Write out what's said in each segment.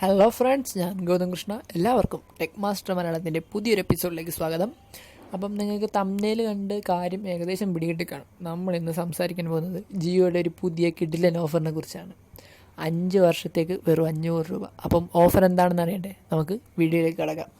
Hello friends, ഞാൻ ഗൗതം കൃഷ്ണ. എല്ലാവർക്കും tech master മലയാളത്തിൻ്റെ പുതിയൊരു എപ്പിസോഡിലേക്ക് സ്വാഗതം. അപ്പം നിങ്ങൾക്ക് തംബ്നെയിൽ കണ്ട് കാര്യം ഏകദേശം പിടികിട്ടി കാണും. നമ്മൾ ഇന്ന് സംസാരിക്കാൻ പോകുന്നത് ജിയോയുടെ ഒരു പുതിയ കിഡിലൻ ഓഫറിനെ കുറിച്ചാണ്. 5 വർഷത്തേക്ക് വെറും 500 രൂപ. അപ്പം ഓഫർ എന്താണെന്ന് അറിയണ്ടേ? നമുക്ക് വീഡിയോയിലേക്ക് കടക്കാം.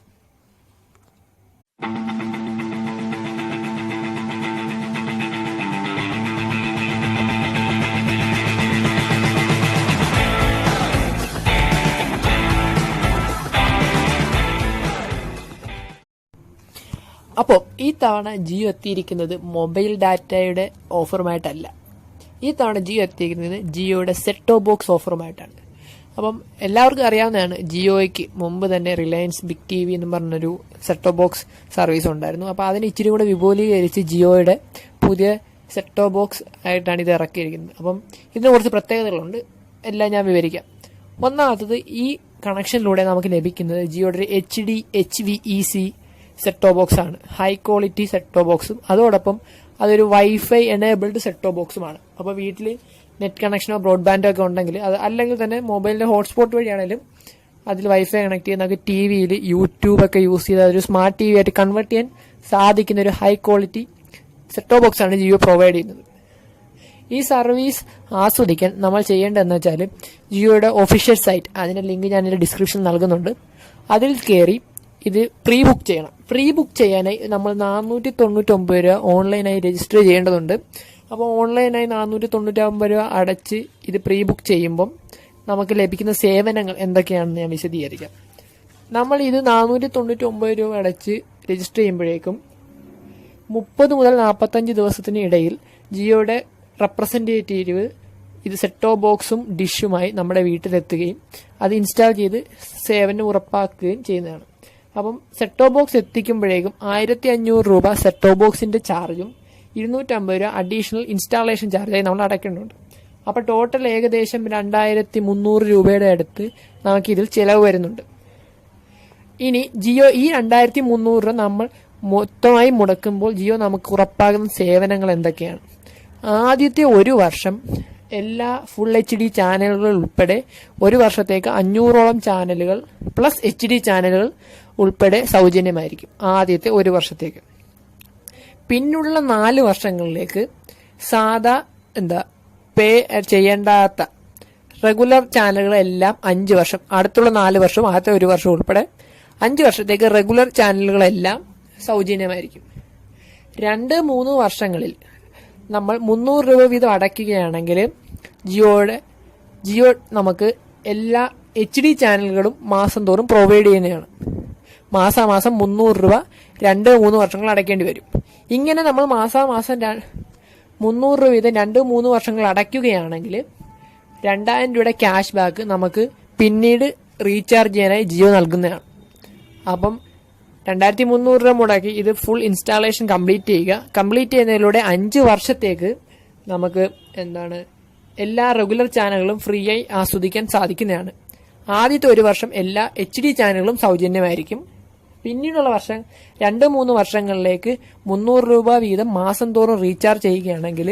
അപ്പോൾ ഈ തവണ ജിയോ എത്തിയിരിക്കുന്നത് മൊബൈൽ ഡാറ്റയുടെ ഓഫറുമായിട്ടല്ല. ഈ തവണ ജിയോ എത്തിയിരിക്കുന്നത് ജിയോയുടെ സെറ്റ് ടോപ്പ് ബോക്സ് ഓഫറുമായിട്ടാണ്. അപ്പം എല്ലാവർക്കും അറിയാവുന്നതാണ്, ജിയോയ്ക്ക് മുമ്പ് തന്നെ റിലയൻസ് ബിഗ് TV എന്ന് പറഞ്ഞൊരു സെറ്റ് ടോപ്പ് ബോക്സ് സർവീസ് ഉണ്ടായിരുന്നു. അപ്പോൾ അതിന് ഇച്ചിരി കൂടെ വിപുലീകരിച്ച് ജിയോയുടെ പുതിയ സെറ്റ് ടോപ്പ് ബോക്സ് ആയിട്ടാണ് ഇത് ഇറക്കിയിരിക്കുന്നത്. അപ്പം ഇതിന് കുറച്ച് പ്രത്യേകതകളുണ്ട്, എല്ലാം ഞാൻ വിവരിക്കാം. ഒന്നാമത്തത്, ഈ കണക്ഷനിലൂടെ നമുക്ക് ലഭിക്കുന്നത് ജിയോയുടെ ഒരു HD HVEC set top box ആണ്. ഹൈ ക്വാളിറ്റി സെറ്റ് ടോപ്പ് ബോക്സും അതോടൊപ്പം അതൊരു വൈഫൈ എനേബിൾഡ് സെറ്റ് ടോപ്പ് ബോക്സുമാണ്. അപ്പോൾ വീട്ടിൽ നെറ്റ് കണക്ഷനോ ബ്രോഡ്ബാൻഡോ ഒക്കെ ഉണ്ടെങ്കിൽ അത്, അല്ലെങ്കിൽ തന്നെ മൊബൈലിന്റെ ഹോട്ട്സ്പോട്ട് വഴിയാണെങ്കിലും അതിൽ വൈഫൈ കണക്ട് ചെയ്ത് നമുക്ക് TVയിൽ യൂട്യൂബൊക്കെ യൂസ് ചെയ്ത് ഒരു സ്മാർട്ട് TV ആയിട്ട് കൺവേർട്ട് ചെയ്യാൻ സാധിക്കുന്ന ഒരു high quality set top box ആണ് ജിയോ പ്രൊവൈഡ് ചെയ്യുന്നത്. ഈ സർവീസ് ആസ്വദിക്കാൻ നമ്മൾ ചെയ്യേണ്ടതെന്ന് വെച്ചാൽ, ജിയോയുടെ ഒഫീഷ്യൽ സൈറ്റ്, അതിന്റെ ലിങ്ക് ഞാൻ ഇതിന്റെ ഡിസ്ക്രിപ്ഷൻ നൽകുന്നുണ്ട്, അതിൽ കയറി ഇത് പ്രീ ബുക്ക് ചെയ്യണം. പ്രീ ബുക്ക് ചെയ്യാനായി നമ്മൾ 499 രൂപ ഓൺലൈനായി രജിസ്റ്റർ ചെയ്യേണ്ടതുണ്ട്. അപ്പോൾ ഓൺലൈനായി 499 രൂപ അടച്ച് ഇത് പ്രീ ബുക്ക് ചെയ്യുമ്പം നമുക്ക് ലഭിക്കുന്ന സേവനങ്ങൾ എന്തൊക്കെയാണെന്ന് ഞാൻ വിശദീകരിക്കാം. നമ്മൾ ഇത് 499 രൂപ അടച്ച് രജിസ്റ്റർ ചെയ്യുമ്പോഴേക്കും 30 മുതൽ 45 ദിവസത്തിന് ഇടയിൽ ജിയോയുടെ റെപ്രസെൻറ്റേറ്റീവ് ഇത് സെറ്റ് ടോപ്പ് ബോക്സും ഡിഷുമായി നമ്മുടെ വീട്ടിലെത്തുകയും അത് ഇൻസ്റ്റാൾ ചെയ്ത് സേവനം ഉറപ്പാക്കുകയും ചെയ്യുന്നതാണ്. അപ്പം സെറ്റ് ടോപ്പ് ബോക്സ് എത്തിക്കുമ്പോഴേക്കും 1500 രൂപ സെറ്റ് ടോപ്പ് ബോക്സിന്റെ ചാർജും 250 രൂപ അഡീഷണൽ ഇൻസ്റ്റാളേഷൻ ചാർജായി നമ്മൾ അടയ്ക്കേണ്ടതുണ്ട്. അപ്പോൾ ടോട്ടൽ ഏകദേശം 2300 രൂപയുടെ അടുത്ത് നമുക്കിതിൽ ചിലവ് വരുന്നുണ്ട്. ഇനി ജിയോ ഈ 2300 രൂപ നമ്മൾ മൊത്തമായി മുടക്കുമ്പോൾ ജിയോ നമുക്ക് ഉറപ്പാകുന്ന സേവനങ്ങൾ എന്തൊക്കെയാണ്? ആദ്യത്തെ ഒരു വർഷം എല്ലാ ഫുൾ HD ചാനലുകൾ ഉൾപ്പെടെ ഒരു വർഷത്തേക്ക് 500ഓളം ചാനലുകൾ പ്ലസ് HD ചാനലുകൾ ഉൾപ്പെടെ സൗജന്യമായിരിക്കും ആദ്യത്തെ ഒരു വർഷത്തേക്ക്. പിന്നുള്ള 4 വർഷങ്ങളിലേക്ക് സാധാ പേ ചെയ്യേണ്ടാത്ത റെഗുലർ ചാനലുകളെല്ലാം 5 വർഷം, അടുത്തുള്ള 4 വർഷവും ആദ്യത്തെ ഒരു വർഷം ഉൾപ്പെടെ 5 വർഷത്തേക്ക് റെഗുലർ ചാനലുകളെല്ലാം സൗജന്യമായിരിക്കും. 2-3 വർഷങ്ങളിൽ നമ്മൾ 300 രൂപ വീതം അടയ്ക്കുകയാണെങ്കിൽ ജിയോ നമുക്ക് എല്ലാ HD ചാനലുകളും മാസം തോറും പ്രൊവൈഡ് ചെയ്യുന്നതാണ്. മാസാമാസം 300 രൂപ 2-3 വർഷങ്ങൾ അടയ്ക്കേണ്ടി വരും. ഇങ്ങനെ നമ്മൾ മാസാമാസം 300 രൂപ വീതം 2-3 വർഷങ്ങൾ അടയ്ക്കുകയാണെങ്കിൽ 2000 രൂപയുടെ ക്യാഷ് ബാക്ക് നമുക്ക് പിന്നീട് റീചാർജ് ചെയ്യാനായി ജിയോ നൽകുന്നതാണ്. അപ്പം 2300 രൂപ മുടക്കി ഇത് ഫുൾ ഇൻസ്റ്റാളേഷൻ കംപ്ലീറ്റ് ചെയ്യുക. കംപ്ലീറ്റ് ചെയ്യുന്നതിലൂടെ 5 വർഷത്തേക്ക് നമുക്ക് എല്ലാ റെഗുലർ ചാനലുകളും ഫ്രീ ആയി ആസ്വദിക്കാൻ സാധിക്കുന്നതാണ്. ആദ്യത്തെ ഒരു വർഷം എല്ലാ HD ചാനലുകളും സൗജന്യമായിരിക്കും. പിന്നീടുള്ള വർഷം 2-3 വർഷങ്ങളിലേക്ക് 300 രൂപ വീതം മാസം തോറും റീചാർജ് ചെയ്യുകയാണെങ്കിൽ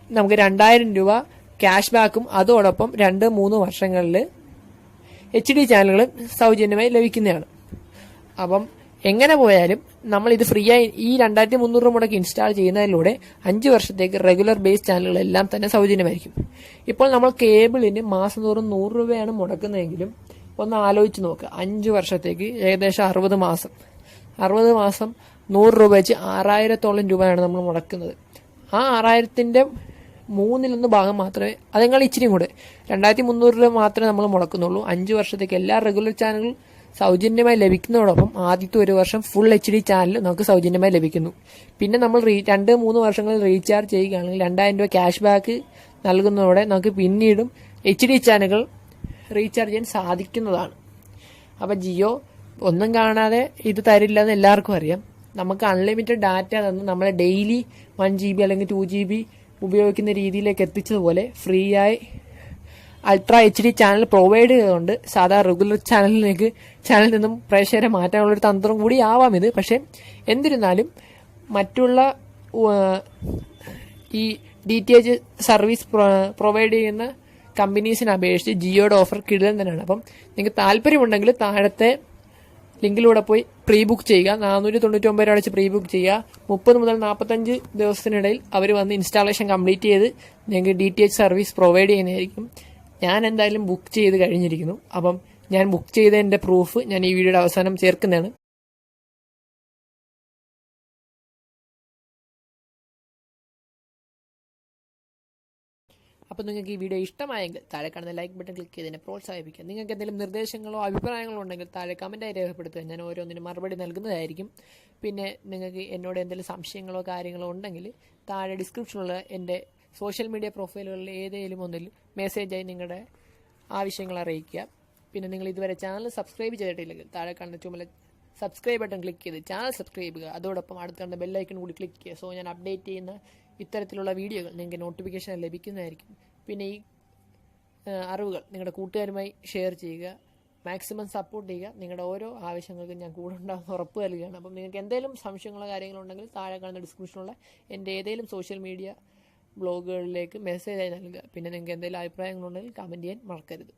നമുക്ക് 2000 രൂപ ക്യാഷ് ബാക്കും അതോടൊപ്പം 2-3 വർഷങ്ങളിൽ HD ചാനലുകളും സൗജന്യമായി ലഭിക്കുന്നതാണ്. അപ്പം എങ്ങനെ പോയാലും നമ്മൾ ഇത് ഫ്രീ ആയി ഈ 2300 രൂപ മുടക്കി ഇൻസ്റ്റാൾ ചെയ്യുന്നതിലൂടെ 5 വർഷത്തേക്ക് റെഗുലർ ബേസ് ചാനലുകളെല്ലാം തന്നെ സൗജന്യമായിരിക്കും. ഇപ്പോൾ നമ്മൾ കേബിളിന് മാസം തോറും 100 രൂപയാണ് മുടക്കുന്നതെങ്കിലും ഒന്ന് ആലോചിച്ച് നോക്കുക. 5 വർഷത്തേക്ക് ഏകദേശം 60 മാസം 100 രൂപ വെച്ച് 6000-ഓളം രൂപയാണ് നമ്മൾ മുടക്കുന്നത്. ആ 6000-ന്റെ 1/3 ഭാഗം മാത്രമേ, അതെങ്ങൾ ഇച്ചിരി കൂടെ 2300 രൂപ മാത്രമേ നമ്മൾ മുടക്കുന്നുള്ളൂ. 5 വർഷത്തേക്ക് എല്ലാ റെഗുലർ ചാനലുകളും സൗജന്യമായി ലഭിക്കുന്നതോടൊപ്പം ആദ്യത്തെ ഒരു വർഷം ഫുൾ HD ചാനൽ നമുക്ക് സൗജന്യമായി ലഭിക്കുന്നു. പിന്നെ നമ്മൾ 2-3 വർഷങ്ങളിൽ റീചാർജ് ചെയ്യുകയാണെങ്കിൽ 2000 രൂപ ക്യാഷ് ബാക്ക് നൽകുന്നതോടെ നമുക്ക് പിന്നീടും HD ചാനലുകൾ റീചാർജ് ചെയ്യാൻ സാധിക്കുന്നതാണ്. അപ്പം ജിയോ ഒന്നും കാണാതെ ഇത് തരില്ലെന്ന് എല്ലാവർക്കും അറിയാം. നമുക്ക് അൺലിമിറ്റഡ് ഡാറ്റ തന്ന് നമ്മളെ ഡെയിലി 1 GB അല്ലെങ്കിൽ 2 GB ഉപയോഗിക്കുന്ന രീതിയിലേക്ക് എത്തിച്ചതുപോലെ ഫ്രീ ആയി അൾട്രാ HD ചാനൽ പ്രൊവൈഡ് ചെയ്തുകൊണ്ട് സാധാ റെഗുലർ ചാനലിൽ നിന്നും പ്രേക്ഷകരെ മാറ്റാനുള്ള ഒരു തന്ത്രം കൂടി ആവാം ഇത്. പക്ഷെ എന്നിരുന്നാലും മറ്റുള്ള ഈ DTH സർവീസ് പ്രൊവൈഡ് ചെയ്യുന്ന കമ്പനീസിനെ അപേക്ഷിച്ച് ജിയോയുടെ ഓഫർ കിടിലൻ തന്നെയാണ്. അപ്പം നിങ്ങൾക്ക് താല്പര്യമുണ്ടെങ്കിൽ താഴത്തെ ലിങ്കിലൂടെ പോയി പ്രീ ബുക്ക് ചെയ്യുക. 499 രൂപ അടച്ച് പ്രീ ബുക്ക് ചെയ്യുക. 30 മുതൽ 45 ദിവസത്തിനിടയിൽ അവർ വന്ന് ഇൻസ്റ്റാളേഷൻ കംപ്ലീറ്റ് ചെയ്ത് നിങ്ങൾക്ക് DTH സർവീസ് പ്രൊവൈഡ് ചെയ്യുന്നതായിരിക്കും. ഞാൻ എന്തായാലും ബുക്ക് ചെയ്ത് കഴിഞ്ഞിരിക്കുന്നു. അപ്പം ഞാൻ ബുക്ക് ചെയ്തതിൻ്റെ പ്രൂഫ് ഞാൻ ഈ വീഡിയോയുടെ അവസാനം ചേർക്കുന്നതാണ്. അപ്പോൾ നിങ്ങൾക്ക് ഈ വീഡിയോ ഇഷ്ടമായെങ്കിൽ താഴെ കാണുന്ന ലൈക്ക് ബട്ടൺ ക്ലിക്ക് ചെയ്ത് എന്നെ പ്രോത്സാഹിപ്പിക്കുക. നിങ്ങൾക്ക് എന്തെങ്കിലും നിർദ്ദേശങ്ങളോ അഭിപ്രായങ്ങളോ ഉണ്ടെങ്കിൽ താഴെ കമൻറ്റായി രേഖപ്പെടുത്തുക. ഞാൻ ഓരോന്നിനും മറുപടി നൽകുന്നതായിരിക്കും. പിന്നെ നിങ്ങൾക്ക് എന്നോട് എന്തെങ്കിലും സംശയങ്ങളോ കാര്യങ്ങളോ ഉണ്ടെങ്കിൽ താഴെ ഡിസ്ക്രിപ്ഷനിലുള്ള എൻ്റെ സോഷ്യൽ മീഡിയ പ്രൊഫൈലുകളിൽ ഏതെങ്കിലും ഒന്നിൽ മെസ്സേജായി നിങ്ങളുടെ ആവശ്യങ്ങൾ അറിയിക്കുക. പിന്നെ നിങ്ങൾ ഇതുവരെ ചാനൽ സബ്സ്ക്രൈബ് ചെയ്തിട്ടില്ലെങ്കിൽ താഴെ കാണുന്ന ചുമല സബ്സ്ക്രൈബ് ബട്ടൺ ക്ലിക്ക് ചെയ്ത് ചാനൽ സബ്സ്ക്രൈബ് ചെയ്യുക. അതോടൊപ്പം അടുത്ത് കാണുന്ന ബെല്ലൈക്കൺ കൂടി ക്ലിക്ക് ചെയ്യുക. സോ ഞാൻ അപ്ഡേറ്റ് ചെയ്യുന്ന ഇത്തരത്തിലുള്ള വീഡിയോകൾ നിങ്ങൾക്ക് നോട്ടിഫിക്കേഷൻ ലഭിക്കുന്നതായിരിക്കും. പിന്നെ ഈ അറിവുകൾ നിങ്ങളുടെ കൂട്ടുകാരുമായി ഷെയർ ചെയ്യുക. മാക്സിമം സപ്പോർട്ട് ചെയ്യുക. നിങ്ങളുടെ ഓരോ ആവശ്യങ്ങൾക്കും ഞാൻ കൂടെ ഉണ്ടാകുന്ന ഉറപ്പ് നൽകുകയാണ്. അപ്പം നിങ്ങൾക്ക് എന്തെങ്കിലും സംശയങ്ങളോ കാര്യങ്ങളോ ഉണ്ടെങ്കിൽ താഴെ കാണുന്ന ഡിസ്ക്രിപ്ഷനിലുള്ള എൻ്റെ ഏതെങ്കിലും സോഷ്യൽ മീഡിയ ബ്ലോഗുകളിലേക്ക് മെസ്സേജായി നൽകുക. പിന്നെ നിങ്ങൾക്ക് എന്തെങ്കിലും അഭിപ്രായങ്ങളുണ്ടെങ്കിൽ കമൻറ്റ് ചെയ്യാൻ മറക്കരുത്.